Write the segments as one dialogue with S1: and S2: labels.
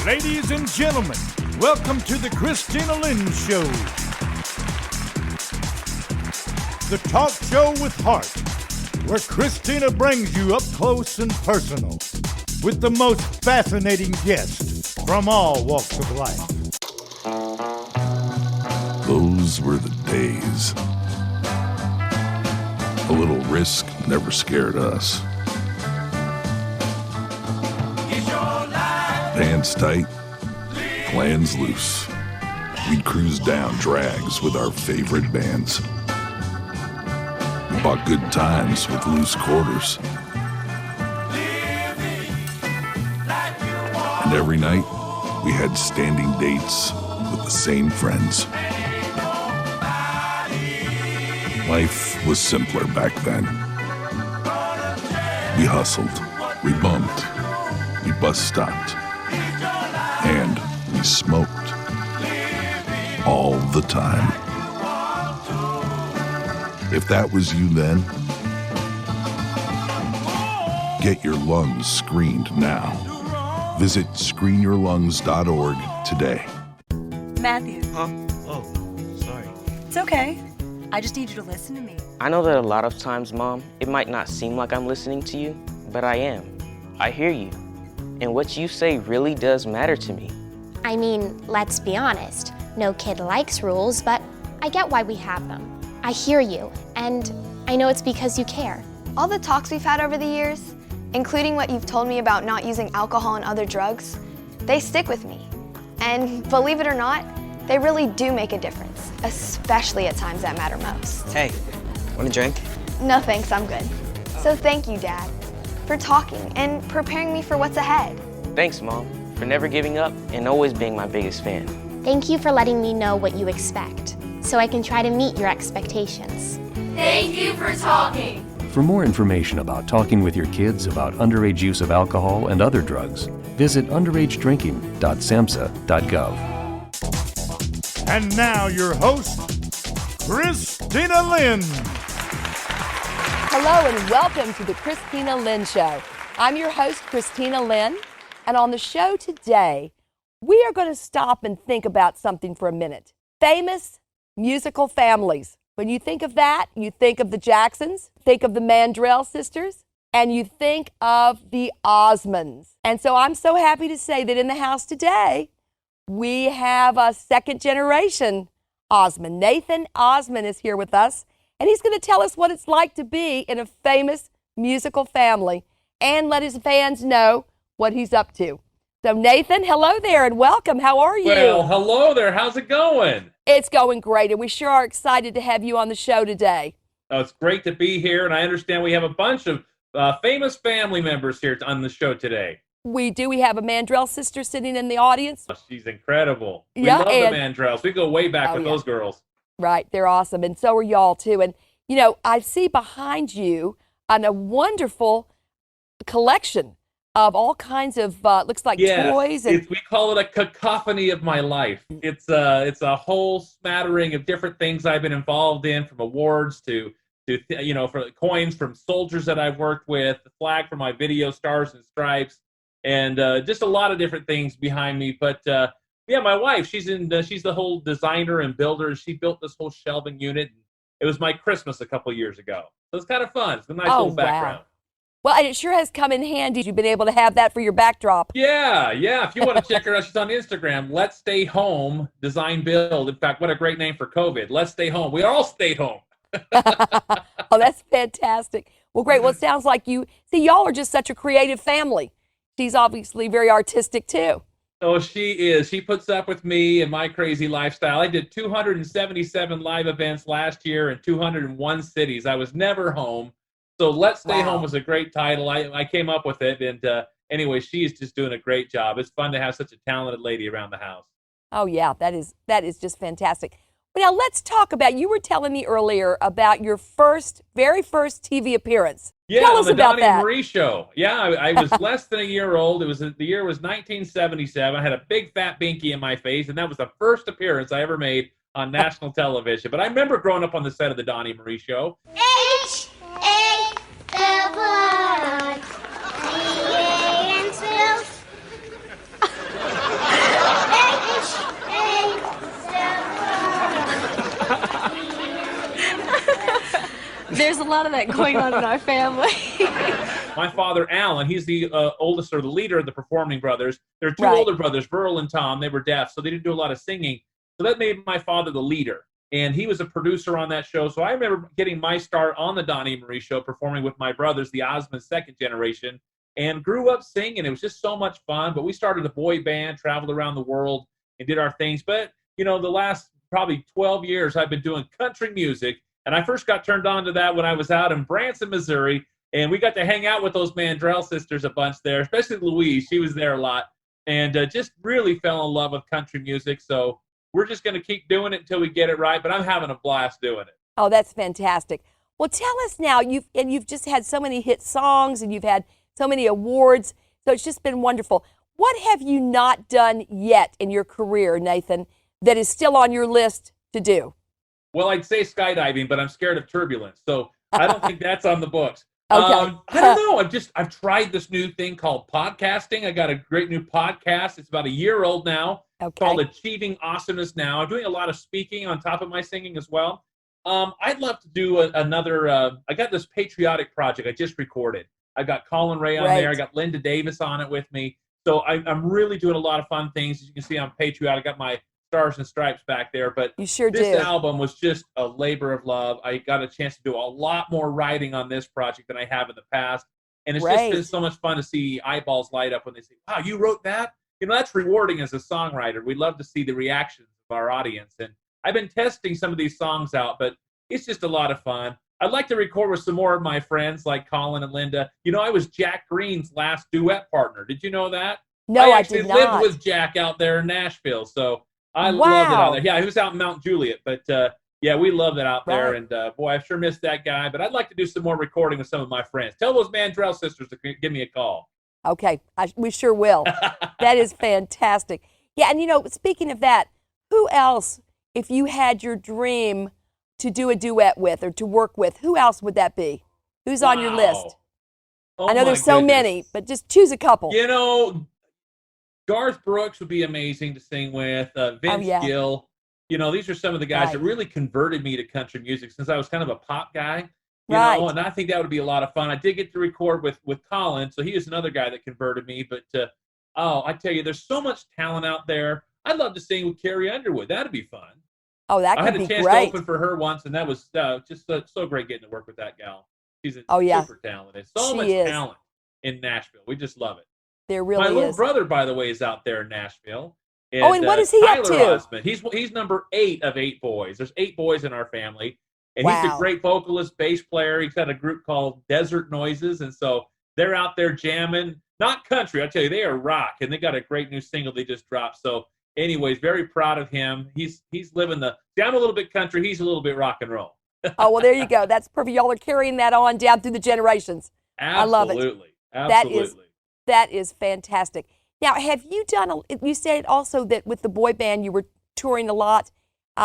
S1: Ladies and gentlemen, welcome to the Kristina Lynn Show. The talk show with heart, where Kristina brings you up close and personal with the most fascinating guests from all walks of life.
S2: Those were the days. A little risk never scared us. Pants tight, plans loose. We'd cruise down drags with our favorite bands. We bought good times with loose quarters. And every night, we had standing dates with the same friends. Life was simpler back then. We hustled, we bumped, we bus stopped, and we smoked all the time. If that was you then, get your lungs screened now. Visit screenyourlungs.org today.
S3: Matthew.
S4: Huh? Oh, sorry.
S3: It's okay. I just need you to listen to me.
S5: I know that a lot of times, Mom, it might not seem like I'm listening to you, but I am. I hear you. And what you say really does matter to me.
S6: I mean, let's be honest. No kid likes rules, but I get why we have them. I hear you, and I know it's because you care.
S7: All the talks we've had over the years, including what you've told me about not using alcohol and other drugs, they stick with me. And believe it or not, they really do make a difference, especially at times that matter most.
S4: Hey, want a drink?
S7: No thanks, I'm good. So thank you, Dad, for talking and preparing me for what's ahead.
S5: Thanks, Mom, for never giving up and always being my biggest fan.
S6: Thank you for letting me know what you expect, so I can try to meet your expectations.
S8: Thank you for talking.
S9: For more information about talking with your kids about underage use of alcohol and other drugs, visit underagedrinking.samhsa.gov.
S1: And now your host, Kristina Lynn.
S10: Hello and welcome to the Kristina Lynn Show. I'm your host, Kristina Lynn, and on the show today, we are going to stop and think about something for a minute. Famous musical families. When you think of that, you think of the Jacksons, think of the Mandrell sisters, and you think of the Osmonds. And so I'm so happy to say that in the house today, we have a second generation Osmond. Nathan Osmond is here with us, and he's going to tell us what it's like to be in a famous musical family and let his fans know what he's up to. So Nathan, hello there and welcome. How are you?
S11: Well, hello there. How's it going?
S10: It's going great, and we sure are excited to have you on the show today.
S11: Oh, it's great to be here, and I understand we have a bunch of famous family members here on the show today.
S10: We do. We have a Mandrell sister sitting in the audience.
S11: Oh, she's incredible. We
S10: Yeah,
S11: love the Mandrells. We go way back with those girls.
S10: Right. They're awesome, and so are y'all, too. And, you know, I see behind you a wonderful collection of all kinds of, looks like toys. And
S11: we call it a cacophony of my life. It's a whole smattering of different things I've been involved in, from awards to for coins from soldiers that I've worked with, the flag for my video, Stars and Stripes, and just a lot of different things behind me. But my wife, she's the whole designer and builder. She built this whole shelving unit. It was my Christmas a couple years ago. So it's kind of fun. It's a nice little background.
S10: Wow. Well, and it sure has come in handy. You've been able to have that for your backdrop.
S11: Yeah. If you want to check her out, she's on Instagram. Let's Stay Home Design Build. In fact, what a great name for COVID. Let's stay home. We all stayed home.
S10: Oh, that's fantastic. Well, great. Well, it sounds like y'all are just such a creative family. She's obviously very artistic, too.
S11: Oh, she is. She puts up with me and my crazy lifestyle. I did 277 live events last year in 201 cities. I was never home. So Let's Stay Home was a great title. I came up with it. And anyway, she's just doing a great job. It's fun to have such a talented lady around the house.
S10: Oh, yeah, that is just fantastic. Well, now let's talk about, you were telling me earlier about your very first TV appearance.
S11: Yeah,
S10: Tell us
S11: on the
S10: about
S11: Donnie
S10: that.
S11: Marie Show. Yeah, I was less than a year old. The year was 1977. I had a big fat binky in my face, and that was the first appearance I ever made on national television. But I remember growing up on the set of the Donnie Marie Show.
S8: a lot of that going on in our family.
S11: My father, Alan, he's the oldest or the leader of the performing brothers. There are two
S10: Right.
S11: older brothers, Burl and Tom. They were deaf, so they didn't do a lot of singing. So that made my father the leader. And he was a producer on that show. So I remember getting my start on the Donnie Marie show, performing with my brothers, the Osmond second generation, and grew up singing. It was just so much fun. But we started a boy band, traveled around the world, and did our things. But, the last probably 12 years, I've been doing country music. And I first got turned on to that when I was out in Branson, Missouri. And we got to hang out with those Mandrell sisters a bunch there, especially Louise. She was there a lot. And just really fell in love with country music. So we're just going to keep doing it until we get it right. But I'm having a blast doing it.
S10: Oh, that's fantastic. Well, tell us now, you've just had so many hit songs and you've had so many awards. So it's just been wonderful. What have you not done yet in your career, Nathan, that is still on your list to do?
S11: Well, I'd say skydiving, but I'm scared of turbulence. So I don't think that's on the books.
S10: Okay.
S11: I don't know. I've tried this new thing called podcasting. I got a great new podcast. It's about a year old now.
S10: Okay.
S11: Called Achieving Awesomeness Now. I'm doing a lot of speaking on top of my singing as well. I'd love to do another. I got this patriotic project I just recorded. I got Colin Ray on there. I got Linda Davis on it with me. So I'm really doing a lot of fun things. As you can see, I'm patriotic. I got my Stars and Stripes back there, but
S10: you sure
S11: this
S10: do.
S11: album was just a labor of love. I got a chance to do a lot more writing on this project than I have in the past, and it's just been so much fun to see eyeballs light up when they say, "Wow, you wrote that!" That's rewarding as a songwriter. We love to see the reactions of our audience, and I've been testing some of these songs out, but it's just a lot of fun. I'd like to record with some more of my friends like Colin and Linda. I was Jack Green's last duet partner. Did you know that?
S10: No,
S11: I
S10: actually
S11: did not. Lived
S10: lived
S11: with Jack out there in Nashville, so I loved it out there. Yeah, he was out in Mount Juliet, but yeah, we loved it out there. And boy, I sure missed that guy. But I'd like to do some more recording with some of my friends. Tell those Mandrell sisters to give me a call.
S10: Okay, we sure will. That is fantastic. Yeah, and speaking of that, who else, if you had your dream to do a duet with or to work with, who else would that be? Who's on your list?
S11: Oh,
S10: I know there's so many, but just choose a couple.
S11: Garth Brooks would be amazing to sing with. Vince Gill. These are some of the guys that really converted me to country music since I was kind of a pop guy. You know, and I think that would be a lot of fun. I did get to record with Colin, so he is another guy that converted me. But, I tell you, there's so much talent out there. I'd love to sing with Carrie Underwood. That'd be fun.
S10: Oh, that could be great. I had a chance
S11: to open for her once, and that was just so great getting to work with that gal. She's super talented. So much talent in Nashville. We just love it.
S10: There really is.
S11: My little brother, by the way, is out there in Nashville.
S10: And, and what is he up to?
S11: Osmond. He's number 8 of 8 boys. There's 8 boys in our family. And he's a great vocalist, bass player. He's got a group called Desert Noises. And so they're out there jamming. Not country, I tell you, they are rock. And they got a great new single they just dropped. So anyways, very proud of him. He's living I'm a little bit country. He's a little bit rock and roll.
S10: Oh, well, there you go. That's perfect. Y'all are carrying that on down through the generations.
S11: Absolutely.
S10: I love it.
S11: Absolutely.
S10: That is fantastic. Now, have you done, you said also that with the boy band you were touring a lot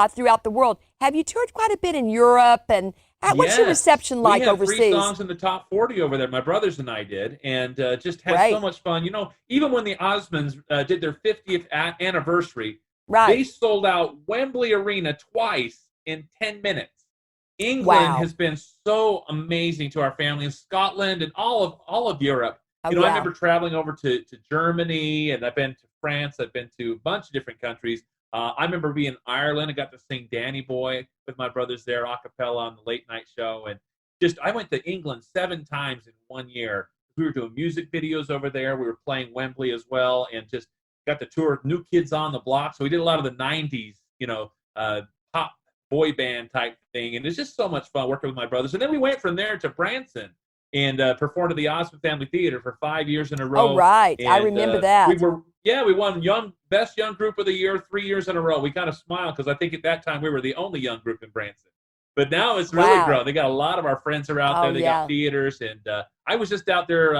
S10: throughout the world. Have you toured quite a bit in Europe? And what's your reception like overseas?
S11: We had 3 songs in the top 40 over there. My brothers and I did, and just had so much fun. Even when the Osmonds did their 50th anniversary, they sold out Wembley Arena twice in 10 minutes. England has been so amazing to our family, and Scotland and all of Europe. I remember traveling over to Germany, and I've been to France. I've been to a bunch of different countries. I remember being in Ireland. I got to sing Danny Boy with my brothers there, a cappella on the late night show. And I went to England 7 times in 1 year. We were doing music videos over there. We were playing Wembley as well, and just got to tour New Kids on the Block. So we did a lot of the 90s, pop boy band type thing. And it's just so much fun working with my brothers. And then we went from there to Branson and performed at the Osmond Family Theater for 5 years in a row.
S10: Oh, right.
S11: And,
S10: I remember that.
S11: We won Best Young Group of the Year 3 years in a row. We kind of smiled because I think at that time we were the only young group in Branson. But now it's really grown. They got a lot of our friends are out there. They got theaters. And I was just out there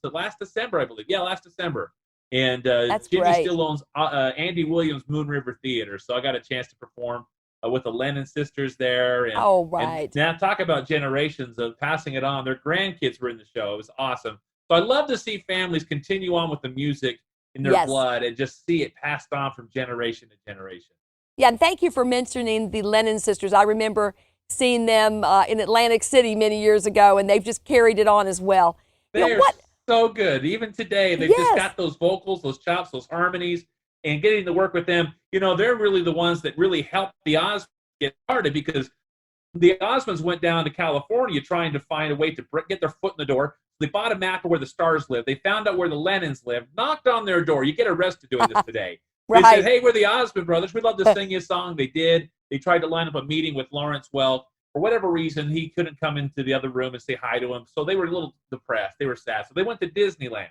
S11: last December, I believe. Yeah, last December. And Jimmy still owns Andy Williams' Moon River Theater. So I got a chance to perform with the Lennon sisters there. And, and now talk about generations of passing it on. Their grandkids were in the show. It was awesome. So I love to see families continue on with the music in their blood and just see it passed on from generation to generation.
S10: Yeah, and thank you for mentioning the Lennon sisters. I remember seen them in Atlantic City many years ago, and they've just carried it on as well.
S11: They're so good. Even today, they've just got those vocals, those chops, those harmonies, and getting to work with them. You know, they're really the ones that really helped the Osmonds get started, because the Osmonds went down to California trying to find a way to get their foot in the door. They bought a map of where the stars live. They found out where the Lennons live, knocked on their door. You get arrested doing this today. They said, hey, we're the Osmond brothers. We'd love to sing you a song. They did. They tried to line up a meeting with Lawrence Welk. For whatever reason, he couldn't come into the other room and say hi to him. So they were a little depressed. They were sad. So they went to Disneyland,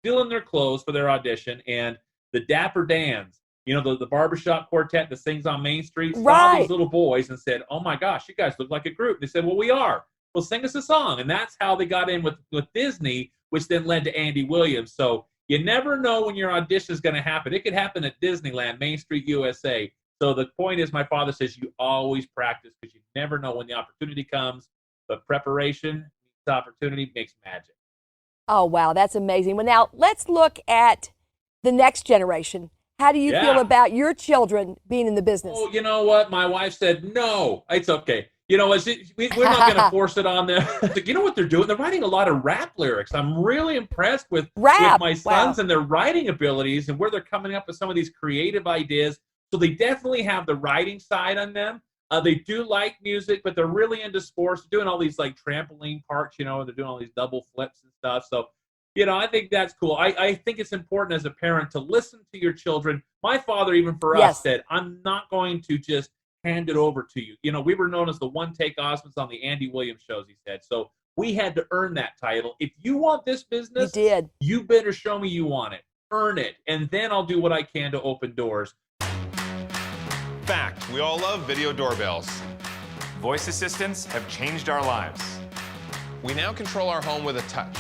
S11: still in their clothes for their audition. And the Dapper Dans, you know, the barbershop quartet that sings on Main Street, saw those little boys and said, oh, my gosh, you guys look like a group. They said, well, we are. Well, sing us a song. And that's how they got in with Disney, which then led to Andy Williams. So you never know when your audition is going to happen. It could happen at Disneyland, Main Street, USA. So the point is, my father says you always practice, because you never know when the opportunity comes. But preparation meets opportunity makes magic.
S10: Oh, wow. That's amazing. Well, now let's look at the next generation. How do you feel about your children being in the business?
S11: Oh, you know what? My wife said, no, it's okay. You know, we're not going to force it on them. You know what they're doing? They're writing a lot of rap lyrics. I'm really impressed with my sons and their writing abilities and where they're coming up with some of these creative ideas. So they definitely have the writing side on them. They do like music, but they're really into sports. They're doing all these like trampoline parks, you know, and they're doing all these double flips and stuff. So, you know, I think that's cool. I think it's important as a parent to listen to your children. My father, even for us, said, I'm not going to just hand it over to you. You know, we were known as the one-take Osmonds on the Andy Williams shows, he said. So we had to earn that title. If you want this business, you better show me you want it. Earn it. And then I'll do what I can to open doors.
S12: Fact, we all love video doorbells.
S13: Voice assistants have changed our lives.
S12: We now control our home with a touch.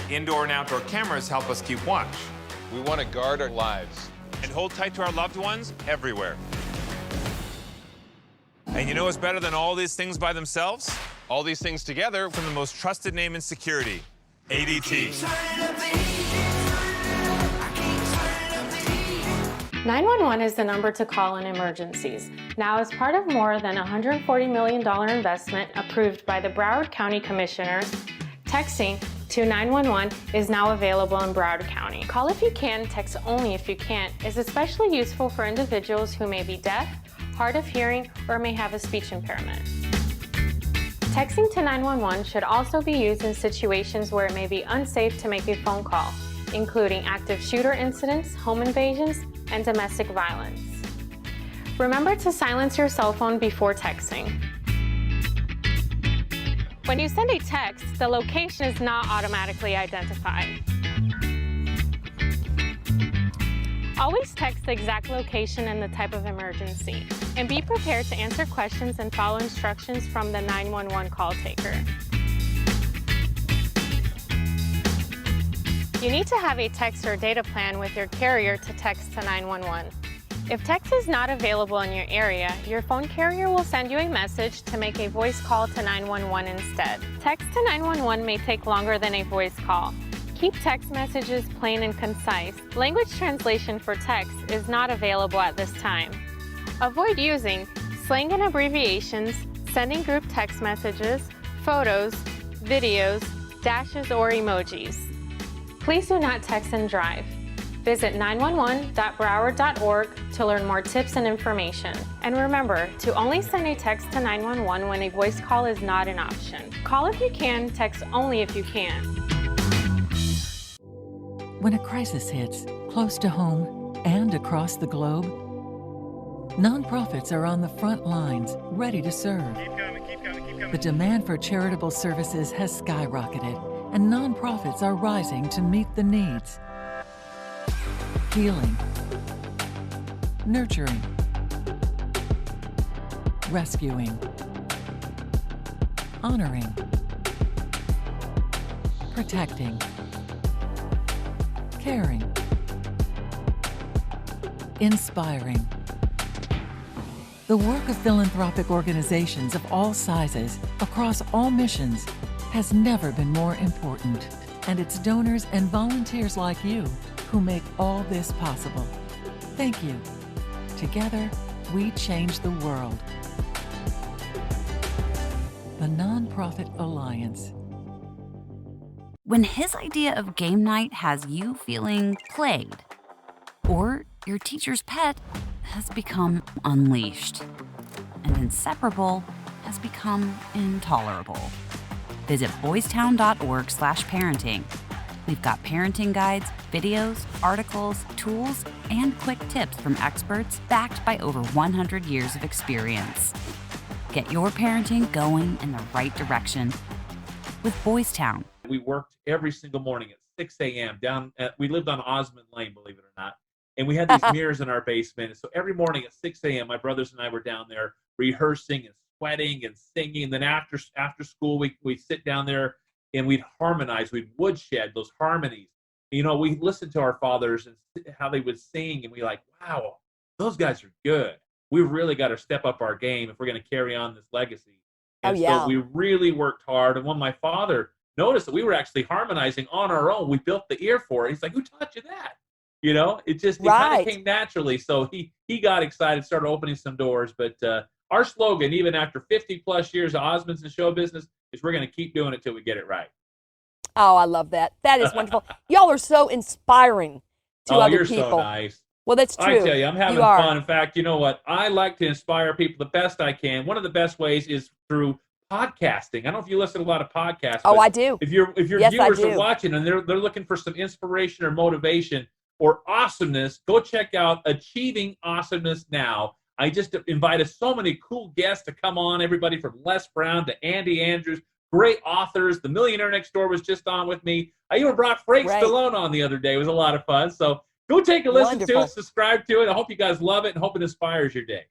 S13: Indoor and outdoor cameras help us keep watch.
S12: We want to guard our lives
S13: and hold tight to our loved ones everywhere. And you know what's better than all these things by themselves?
S12: All these things together
S13: from the most trusted name in security, ADT.
S8: 911 is the number to call in emergencies. Now, as part of more than $140 million investment approved by the Broward County Commissioners, texting to 911 is now available in Broward County. Call if you can, text only if you can't is especially useful for individuals who may be deaf, hard of hearing, or may have a speech impairment. Texting to 911 should also be used in situations where it may be unsafe to make a phone call, including active shooter incidents, home invasions, and domestic violence. Remember to silence your cell phone before texting. When you send a text, the location is not automatically identified. Always text the exact location and the type of emergency, and be prepared to answer questions and follow instructions from the 911 call taker. You need to have a text or data plan with your carrier to text to 911. If text is not available in your area, your phone carrier will send you a message to make a voice call to 911 instead. Text to 911 may take longer than a voice call. Keep text messages plain and concise. Language translation for text is not available at this time. Avoid using slang and abbreviations, sending group text messages, photos, videos, dashes, or emojis. Please do not text and drive. Visit 911.broward.org to learn more tips and information. And remember to only send a text to 911 when a voice call is not an option. Call if you can, text only if you can.
S14: When a crisis hits, close to home and across the globe, nonprofits are on the front lines, ready to serve.
S15: Keep coming.
S14: The demand for charitable services has skyrocketed, and nonprofits are rising to meet the needs. Healing, nurturing, rescuing, honoring, protecting, caring, inspiring. The work of philanthropic organizations of all sizes, across all missions, has never been more important. And it's donors and volunteers like you who make all this possible. Thank you. Together, we change the world. the Nonprofit Alliance.
S15: When his idea of game night has you feeling played, or your teacher's pet has become unleashed, and inseparable has become intolerable. Visit boystown.org/parenting. We've got parenting guides, videos, articles, tools, and quick tips from experts backed by over 100 years of experience. Get your parenting going in the right direction with Boys Town.
S11: We worked every single morning at 6 a.m. We lived on Osmond Lane, believe it or not. And we had these mirrors in our basement. So every morning at 6 a.m., my brothers and I were down there rehearsing and sweating and singing. And then after school, we'd sit down there and we'd harmonize. We'd woodshed those harmonies. You know, we listened to our fathers and how they would sing. And we like, wow, those guys are good. We really got to step up our game if we're going to carry on this legacy. And so we really worked hard. And when my father noticed that we were actually harmonizing on our own, we built the ear for it. He's like, who taught you that? You know, it kind of came naturally. So he got excited, started opening some doors. But our slogan, even after 50 plus years of Osmonds and show business, is we're going to keep doing it till we get it right.
S10: Oh, I love that. That is wonderful. Y'all are so inspiring to other people.
S11: Oh, you're so nice.
S10: Well, that's true.
S11: I tell you, I'm having fun. In fact, you know what? I like to inspire people the best I can. One of the best ways is through podcasting. I don't know if you listen to a lot of podcasts.
S10: Oh, I do.
S11: If your viewers are watching and they're looking for some inspiration or motivation or awesomeness, go check out Achieving Awesomeness Now. I just invited so many cool guests to come on, everybody from Les Brown to Andy Andrews, great authors. The Millionaire Next Door was just on with me. I even brought Frank Stallone on the other day. It was a lot of fun. So go take a listen to it, subscribe to it. I hope you guys love it and hope it inspires your day.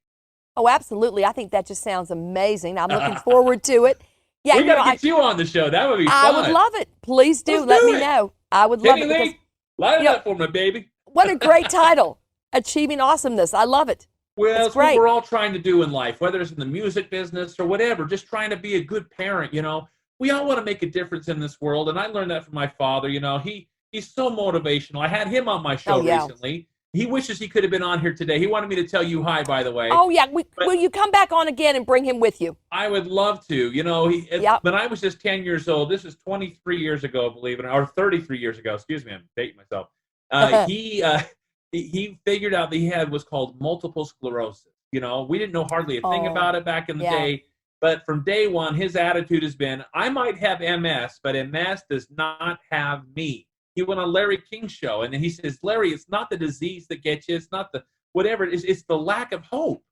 S10: Oh, absolutely. I think that just sounds amazing. I'm looking forward to it. Yeah,
S11: we got to get you on the show. That would be fun.
S10: I would love it. Please do. Let me know. I would love it.
S11: Because, light it up for me, baby.
S10: What a great title. Achieving Awesomeness. I love it.
S11: Well, it's what we're all trying to do in life, whether it's in the music business or whatever, just trying to be a good parent, you know. We all want to make a difference in this world, and I learned that from my father. You know, he's so motivational. I had him on my show recently. He wishes he could have been on here today. He wanted me to tell you hi, by the way.
S10: Oh, yeah. Will you come back on again and bring him with you?
S11: I would love to. You know, when I was just 10 years old, this is 23 years ago, believe it or not, or 33 years ago. Excuse me, I'm dating myself. He figured out that he had what's called multiple sclerosis. You know, we didn't know hardly a thing about it back in the day. But from day one, his attitude has been, I might have MS, but MS does not have me. He went on Larry King's show, and then he says, Larry, it's not the disease that gets you. It's not the whatever it is. It's the lack of hope.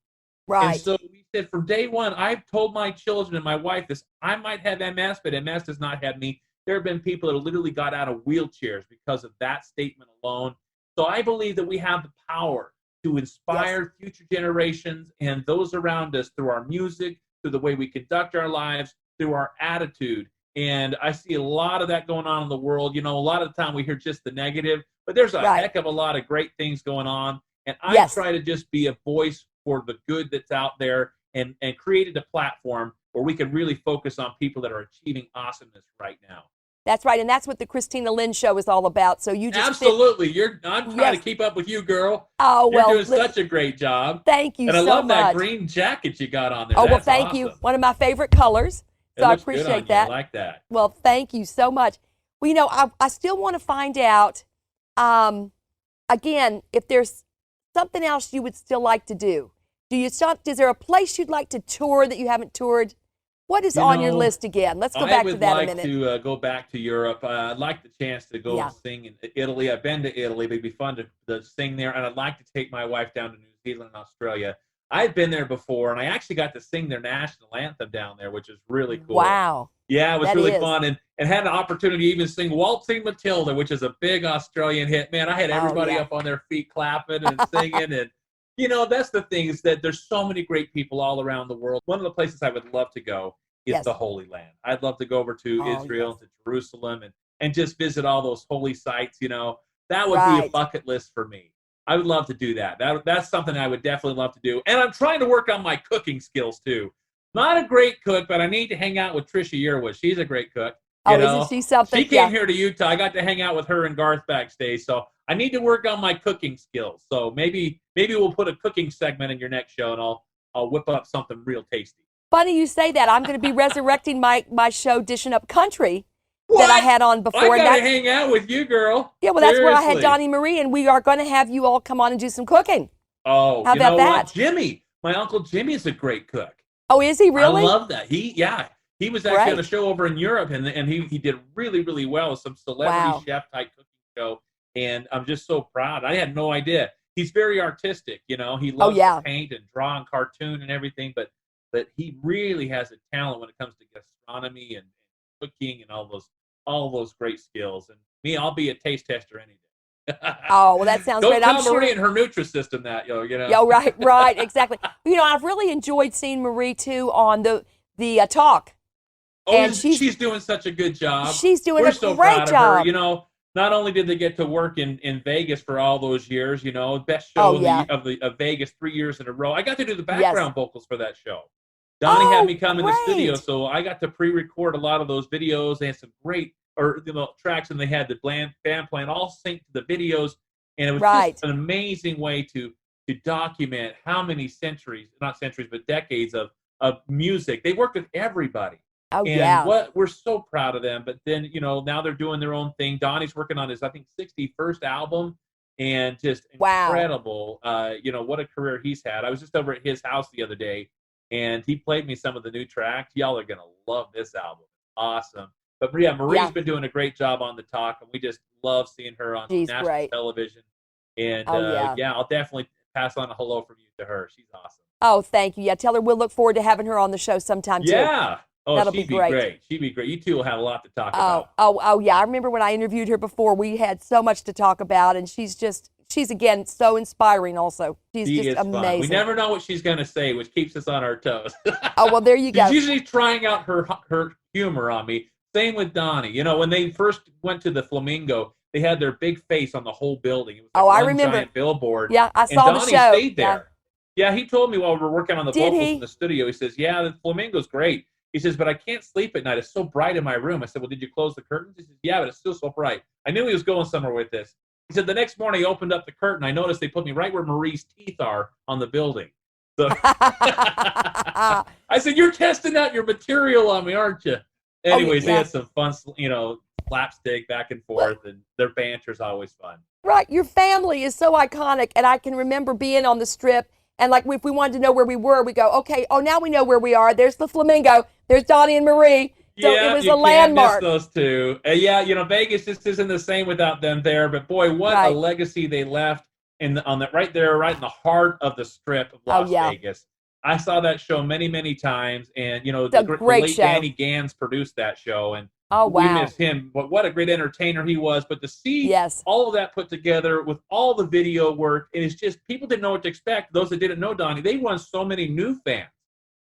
S10: Right.
S11: And so he said, from day one, I've told my children and my wife this, I might have MS, but MS does not have me. There have been people that literally got out of wheelchairs because of that statement alone. So I believe that we have the power to inspire future generations and those around us through our music, through the way we conduct our lives, through our attitude. And I see a lot of that going on in the world. You know, a lot of the time we hear just the negative, but there's a heck of a lot of great things going on. And I try to just be a voice for the good that's out there and created a platform where we can really focus on people that are achieving awesomeness right now.
S10: That's right, and that's what the Kristina Lynn Show is all about. So you just
S11: absolutely. I'm trying to keep up with you, girl.
S10: Oh, well,
S11: you're doing such a great job.
S10: Thank you so much.
S11: And I love that green jacket you got on there.
S10: Oh, well, thank you. One of my favorite colors. So I appreciate that.
S11: I like that.
S10: Well, thank you so much. Well, you know, I still want to find out, again, if there's something else you would still like to do. Is there a place you'd like to tour that you haven't toured? What is on your list again? Let's go back to that a minute.
S11: I would like to go back to Europe. I'd like the chance to go and sing in Italy. I've been to Italy. It'd be fun to sing there. And I'd like to take my wife down to New Zealand and Australia. I've been there before, and I actually got to sing their national anthem down there, which is really cool.
S10: Wow.
S11: Yeah, it was really fun. And had an opportunity to even sing Waltzing Matilda, which is a big Australian hit. Man, I had everybody up on their feet clapping and singing. And, you know, that's the thing is that there's so many great people all around the world. One of the places I would love to go is the Holy Land. I'd love to go over to Israel and to Jerusalem and just visit all those holy sites, you know. That would be a bucket list for me. I would love to do that. That's something I would definitely love to do. And I'm trying to work on my cooking skills, too. Not a great cook, but I need to hang out with Trisha Yearwood. She's a great cook.
S10: Isn't she something?
S11: She came here to Utah. I got to hang out with her and Garth backstage. So I need to work on my cooking skills. So maybe we'll put a cooking segment in your next show, and I'll whip up something real tasty.
S10: funny you say that. I'm going to be resurrecting my show, Dishing Up Country, that I had on before.
S11: I gotta hang out with you, girl.
S10: Yeah, well, that's where I had
S11: Seriously.
S10: Donnie Marie, and we are going to have you all come on and do some cooking.
S11: Oh,
S10: how
S11: you
S10: about
S11: know
S10: that?
S11: what? Jimmy, my Uncle Jimmy is a great cook.
S10: Oh, is he really?
S11: I love that. He was actually on a show over in Europe, and he did really, really well with some celebrity chef type cooking show. And I'm just so proud. I had no idea. He's very artistic, you know. He loves to paint and draw and cartoon and everything, but he really has a talent when it comes to gastronomy and cooking and all those great skills. And me, I'll be a taste tester any day.
S10: Oh, well, that sounds
S11: Don't
S10: great.
S11: tell
S10: I'm sure.
S11: Marie and her Nutrisystem that, you know.
S10: Yeah, right, exactly. You know, I've really enjoyed seeing Marie too on the talk.
S11: Oh,
S10: and
S11: she's doing such a good job.
S10: She's doing
S11: We're
S10: a
S11: so
S10: great
S11: proud
S10: job.
S11: of her. You know, not only did they get to work in Vegas for all those years, you know, best show of Vegas 3 years in a row. I got to do the background vocals for that show. Donnie had me come in the studio, so I got to pre-record a lot of those videos. They had some great tracks, and they had the band playing all synced to the videos, and it was just an amazing way to document how many decades of music. They worked with everybody.
S10: Oh,
S11: and we're so proud of them. But then, you know, now they're doing their own thing. Donnie's working on his, I think, 61st album, and just incredible. You know, what a career he's had. I was just over at his house the other day, and he played me some of the new tracks. Y'all are going to love this album. Awesome. But Marie's been doing a great job on the talk, and we just love seeing her on national television. And I'll definitely pass on a hello from you to her. She's awesome.
S10: Oh, thank you. Yeah, tell her we'll look forward to having her on the show sometime too.
S11: Yeah. Oh,
S10: that'll
S11: she'd
S10: be great.
S11: She'd be great. You two will have a lot to talk about.
S10: Oh, yeah. I remember when I interviewed her before, we had so much to talk about, and she's again so inspiring also. She's just amazing.
S11: Fun. We never know what she's going to say, which keeps us on our toes.
S10: Oh, well, there you go.
S11: She's usually trying out her humor on me. Same with Donnie. You know, when they first went to the Flamingo, they had their big face on the whole building. It was like
S10: I remember.
S11: Giant billboard.
S10: Yeah, I saw
S11: the show.
S10: Donnie
S11: stayed there. Yeah, he told me while we were working on the vocals in the studio, he says, yeah, the Flamingo's great. He says, but I can't sleep at night. It's so bright in my room. I said, well, did you close the curtains? He says, yeah, but it's still so bright. I knew he was going somewhere with this. He said, the next morning he opened up the curtain. I noticed they put me right where Marie's teeth are on the building. So I said, you're testing out your material on me, aren't you? Anyways, they had some fun, you know, slapstick back and forth, and their banter's always fun.
S10: Right. Your family is so iconic, and I can remember being on the Strip, and like if we wanted to know where we were, we go, okay, now we know where we are. There's the Flamingo. There's Donnie and Marie. So it was a landmark.
S11: Can't miss those two. Yeah, you know, Vegas just isn't the same without them there. But boy, what a legacy they left right there, right in the heart of the Strip of Las Vegas. I saw that show many, many times, and you know, the late
S10: show.
S11: Danny Gans produced that show, and we miss him. But what a great entertainer he was! But to see all of that put together with all the video work, and it's just people didn't know what to expect. Those that didn't know Donnie, they won so many new fans.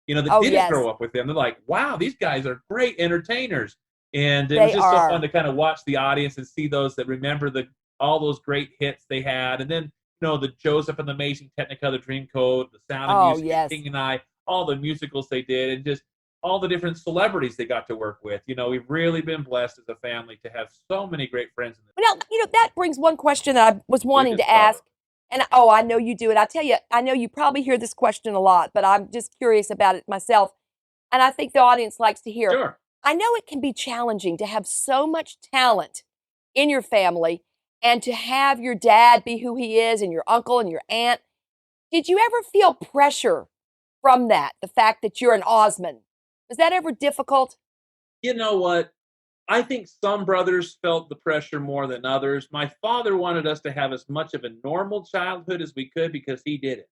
S11: You know, that didn't grow up with them. They're like, wow, these guys are great entertainers. And it was just so fun to kind of watch the audience and see those that remember all those great hits they had. And then, you know, the Joseph and the Amazing Technicolor Dreamcoat, the Sound of Music, King and I, all the musicals they did, and just all the different celebrities they got to work with. You know, we've really been blessed as a family to have so many great friends.
S10: Now, you know, that brings one question that I was wanting to ask. And I know you do it. I tell you, I know you probably hear this question a lot, but I'm just curious about it myself. And I think the audience likes to hear.
S11: Sure.
S10: I know it can be challenging to have so much talent in your family and to have your dad be who he is and your uncle and your aunt. Did you ever feel pressure from that, the fact that you're an Osmond? Was that ever difficult?
S11: You know what? I think some brothers felt the pressure more than others. My father wanted us to have as much of a normal childhood as we could because he did it.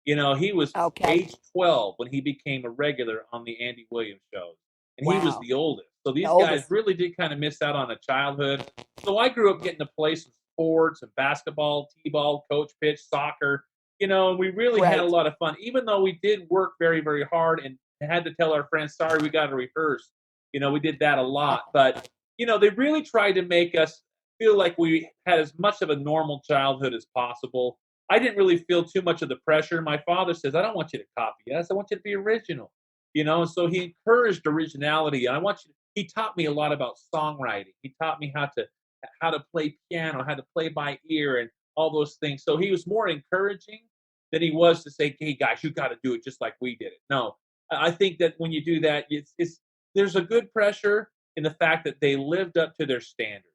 S11: You know, he was age 12 when he became a regular on the Andy Williams shows. And he was the oldest. So these guys really did kind of miss out on a childhood. So I grew up getting to play some sports and basketball, t-ball, coach pitch, soccer. You know, and we really had a lot of fun, even though we did work very, very hard and had to tell our friends, sorry, we got to rehearse. You know, we did that a lot, but, you know, they really tried to make us feel like we had as much of a normal childhood as possible. I didn't really feel too much of the pressure. My father says, I don't want you to copy us. I want you to be original, you know, and so he encouraged originality. And he taught me a lot about songwriting. He taught me how to play piano, how to play by ear and all those things. So he was more encouraging than he was to say, hey guys, you got to do it just like we did it. No. I think that when you do that, there's a good pressure in the fact that they lived up to their standards.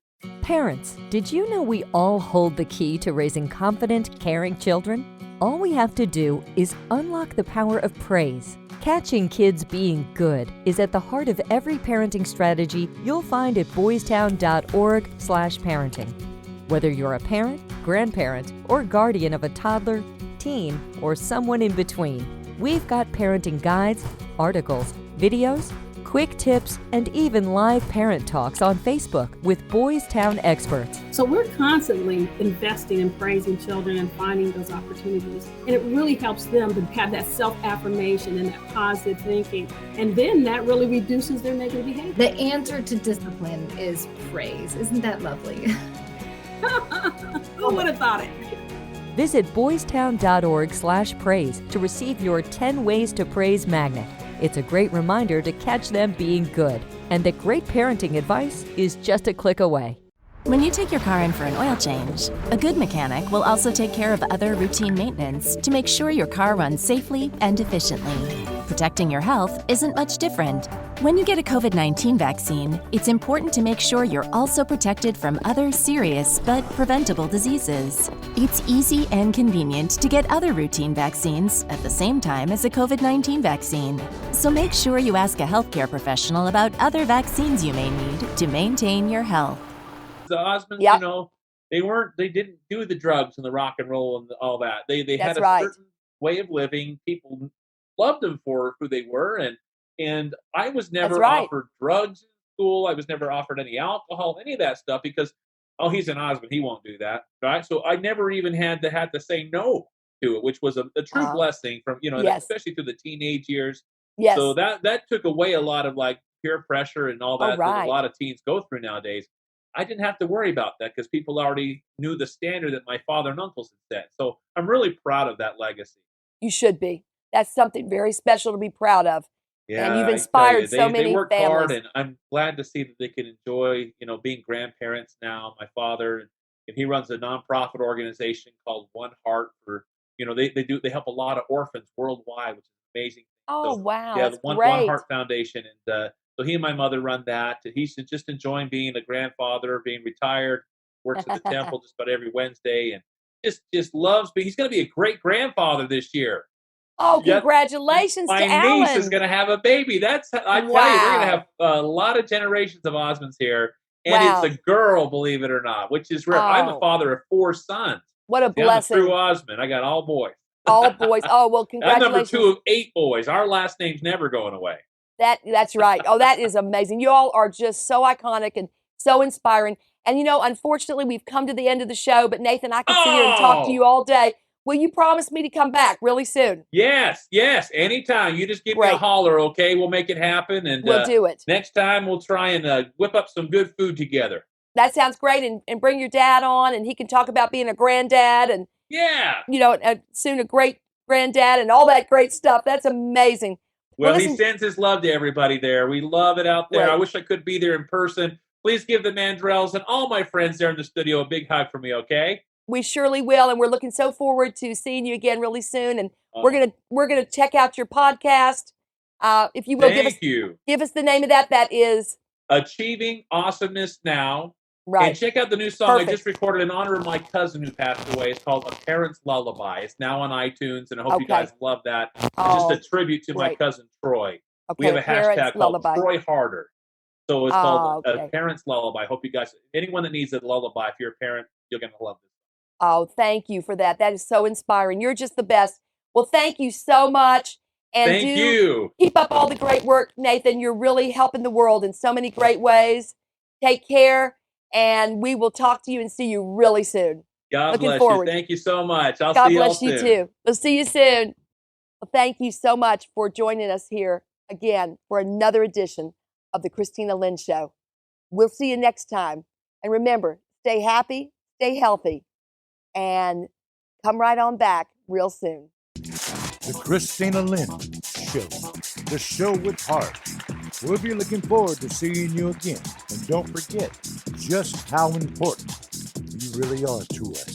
S16: Parents, did you know we all hold the key to raising confident, caring children? All we have to do is unlock the power of praise. Catching kids being good is at the heart of every parenting strategy you'll find at boystown.org/parenting. Whether you're a parent, grandparent, or guardian of a toddler, teen, or someone in between, we've got parenting guides, articles, videos, quick tips, and even live parent talks on Facebook with Boys Town experts.
S17: So we're constantly investing in praising children and finding those opportunities. And it really helps them to have that self-affirmation and that positive thinking. And then that really reduces their negative behavior.
S18: The answer to discipline is praise. Isn't that lovely?
S17: Who would have thought it?
S16: Visit boystown.org/praise to receive your 10 Ways to Praise magnet. It's a great reminder to catch them being good, and that great parenting advice is just a click away.
S19: When you take your car in for an oil change, a good mechanic will also take care of other routine maintenance to make sure your car runs safely and efficiently. Protecting your health isn't much different. When you get a COVID-19 vaccine, it's important to make sure you're also protected from other serious but preventable diseases. It's easy and convenient to get other routine vaccines at the same time as a COVID-19 vaccine. So make sure you ask a healthcare professional about other vaccines you may need to maintain your health.
S11: The Osmonds, you know, they didn't do the drugs and the rock and roll and all that. They had a certain way of living. People loved them for who they were, and I was never offered drugs in school. I was never offered any alcohol, any of that stuff, because he's an Osmond, he won't do that, right? So I never even had to say no to it, which was a true blessing from especially through the teenage years.
S10: Yes.
S11: So that took away a lot of like peer pressure and all that that a lot of teens go through nowadays. I didn't have to worry about that because people already knew the standard that my father and uncles had set. So I'm really proud of that legacy.
S10: You should be. That's something very special to be proud of.
S11: Yeah,
S10: and you've inspired so many
S11: they work
S10: families.
S11: hard, and I'm glad to see that they can enjoy, being grandparents now. My father, and he runs a nonprofit organization called One Heart for, they help a lot of orphans worldwide, which is amazing.
S10: Oh, wow.
S11: Yeah,
S10: the
S11: One Heart Foundation, and so he and my mother run that. And he's just enjoying being a grandfather, being retired. Works at the temple just about every Wednesday, and just loves being. He's going to be a great grandfather this year.
S10: Oh, congratulations to Alan.
S11: My niece is going to have a baby. I tell you, we're going to have a lot of generations of Osmonds here. And it's a girl, believe it or not, which is rare. I'm a father of 4 sons.
S10: What a blessing.
S11: I'm a true Osmond. I got all boys.
S10: All boys. Oh, well, congratulations.
S11: I'm number 2 of 8 boys. Our last name's never going away.
S10: That's right. Oh, that is amazing. You all are just so iconic and so inspiring. And, unfortunately, we've come to the end of the show. But, Nathan, I could sit here and talk to you all day. Will you promise me to come back really soon?
S11: Yes, anytime. You just give me a holler, okay? We'll make it happen. And
S10: we'll do it.
S11: Next time, we'll try and whip up some good food together.
S10: That sounds great. And bring your dad on, and he can talk about being a granddad and, soon a great granddad and all that great stuff. That's amazing.
S11: Well, he sends his love to everybody there. We love it out there. Right. I wish I could be there in person. Please give the Mandrells and all my friends there in the studio a big hug for me, okay?
S10: We surely will, and we're looking so forward to seeing you again really soon. And we're gonna check out your podcast. If you will, give us the name of that. That is
S11: Achieving Awesomeness Now.
S10: Right.
S11: And check out the new song I just recorded in honor of my cousin who passed away. It's called A Parent's Lullaby. It's now on iTunes, and I hope you guys love that. It's just a tribute to my cousin Troy. Okay, we have a hashtag called Troy Harder. So it's called A Parent's Lullaby. I hope you guys, anyone that needs a lullaby, if you're a parent, you're going to love this.
S10: Oh, thank you for that. That is so inspiring. You're just the best. Well, thank you so much. And
S11: thank you.
S10: Keep up all the great work, Nathan. You're really helping the world in so many great ways. Take care, and we will talk to you and see you really soon.
S11: God bless you. Thank you so much. I'll see you all soon.
S10: God bless you too. We'll see you soon. Well, thank you so much for joining us here again for another edition of the Kristina Lynn Show. We'll see you next time. And remember, stay happy, stay healthy, and come right on back real soon.
S1: The Kristina Lynn Show, the show with heart. We'll be looking forward to seeing you again. And don't forget just how important you really are to us.